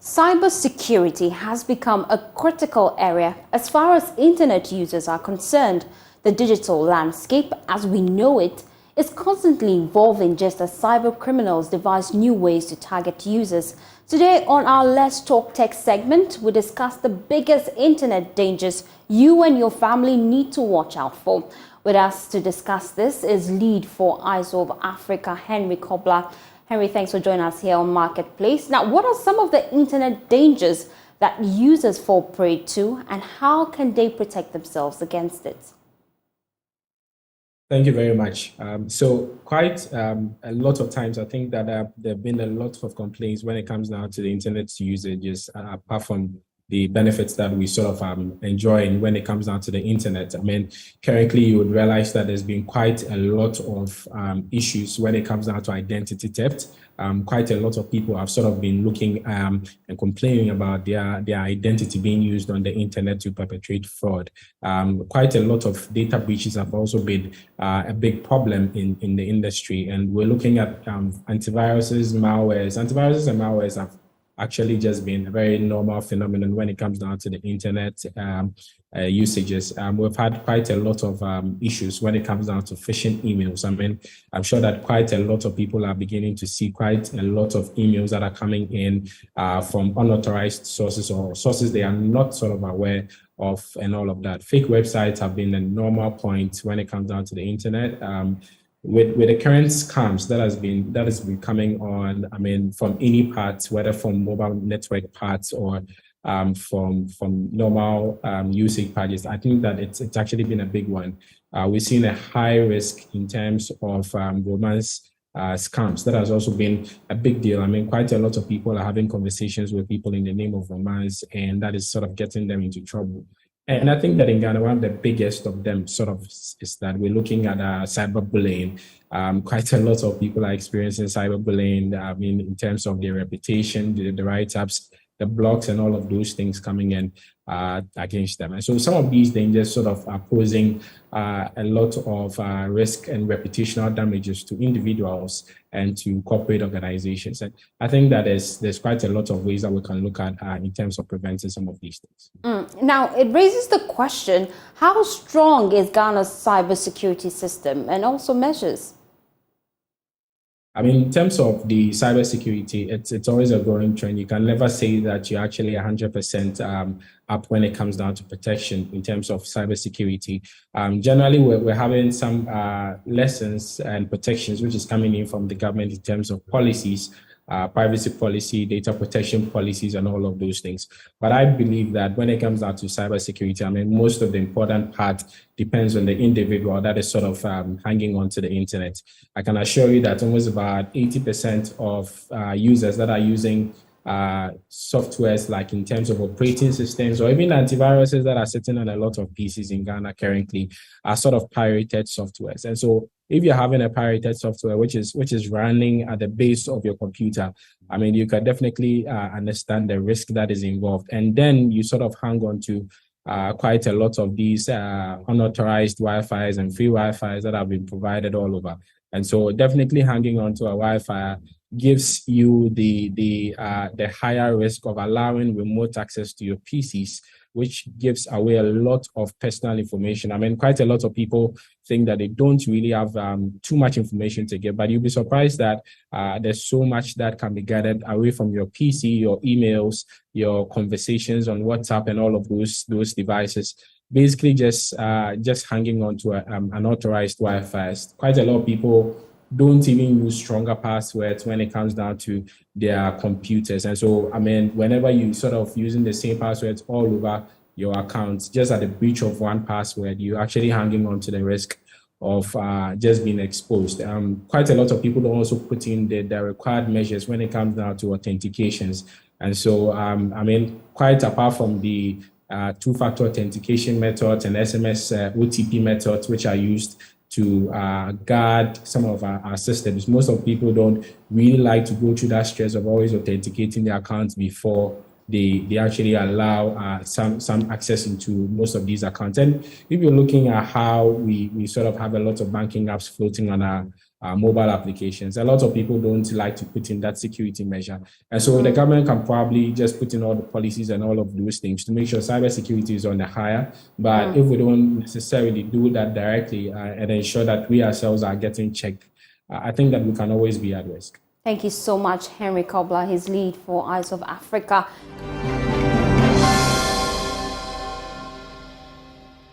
Cybersecurity has become a critical area as far as internet users are concerned. The digital landscape, as we know it, is constantly evolving just as cyber criminals devise new ways to target users. Today on our Let's Talk Tech segment, we discuss the biggest internet dangers you and your family need to watch out for. With us to discuss this is lead for ISO of Africa, Henry Kobler. Henry, thanks for joining us here on Marketplace. Now, what are some of the internet dangers that users fall prey to, and how can they protect themselves against it? Thank you very much. So quite a lot of times, I think that there have been a lot of complaints when it comes down to the internet usages, apart from the benefits that we sort of enjoy when it comes down to the internet. I mean, currently you would realize that there's been quite a lot of issues when it comes down to identity theft. Quite a lot of people have sort of been looking and complaining about their identity being used on the internet to perpetrate fraud. Quite a lot of data breaches have also been a big problem in the industry. And we're looking at antiviruses, malwares. Antiviruses and malwares have actually just been a very normal phenomenon when it comes down to the internet usages. We've had quite a lot of issues when it comes down to phishing emails. I mean, I'm sure that quite a lot of people are beginning to see quite a lot of emails that are coming in from unauthorized sources or sources they are not sort of aware of and all of that. Fake websites have been a normal point when it comes down to the internet. With the current scams that has been coming on, I mean, from any parts, whether from mobile network parts or from normal usage pages, I think that it's actually been a big one. We've seen a high risk in terms of romance scams. That has also been a big deal. I mean, quite a lot of people are having conversations with people in the name of romance, and that is sort of getting them into trouble. And I think that in Ghana, one of the biggest of them sort of is that we're looking at cyberbullying. Quite a lot of people are experiencing cyberbullying. I mean, in terms of their reputation, the write-ups, the blogs, and all of those things coming in against them. And so some of these dangers sort of are posing a lot of risk and reputational damages to individuals and to corporate organizations. And I think that there's quite a lot of ways that we can look at in terms of preventing some of these things. Now, it raises the question, how strong is Ghana's cybersecurity system and also measures? I mean, in terms of the cybersecurity, it's always a growing trend. You can never say that you're actually 100% up when it comes down to protection in terms of cybersecurity. Generally, we're having some lessons and protections which is coming in from the government in terms of policies, privacy policy, data protection policies, and all of those things. But I believe that when it comes down to cybersecurity, I mean, most of the important part depends on the individual that is sort of hanging on to the internet. I can assure you that almost about 80% of users that are using softwares like in terms of operating systems or even antiviruses that are sitting on a lot of PCs in Ghana currently are sort of pirated softwares. And so if you're having a pirated software which is running at the base of your computer, I mean, you can definitely understand the risk that is involved. And then you sort of hang on to quite a lot of these unauthorized Wi-Fi's and free Wi-Fi's that have been provided all over. And so definitely hanging on to a Wi-Fi gives you the higher risk of allowing remote access to your PCs, which gives away a lot of personal information. I mean, quite a lot of people think that they don't really have too much information to give, but you'll be surprised that there's so much that can be gathered away from your PC, your emails, your conversations on WhatsApp, and all of those devices. Basically, just hanging on to an unauthorized Wi-Fi. Quite a lot of people don't even use stronger passwords when it comes down to their computers. And so, I mean, whenever you sort of using the same passwords all over your accounts, just at the breach of one password, you're actually hanging on to the risk of just being exposed. Quite a lot of people don't also put in the required measures when it comes down to authentications. And so, I mean, quite apart from the two-factor authentication methods and SMS OTP methods, which are used to guard some of our systems. Most of people don't really like to go through that stress of always authenticating their accounts before they actually allow some access into most of these accounts. And if you're looking at how we sort of have a lot of banking apps floating on mobile applications. A lot of people don't like to put in that security measure. And so the government can probably just put in all the policies and all of those things to make sure cybersecurity is on the higher. But if we don't necessarily do that directly and ensure that we ourselves are getting checked, I think that we can always be at risk. Thank you so much, Henry Kobler. He's lead for Eyes of Africa.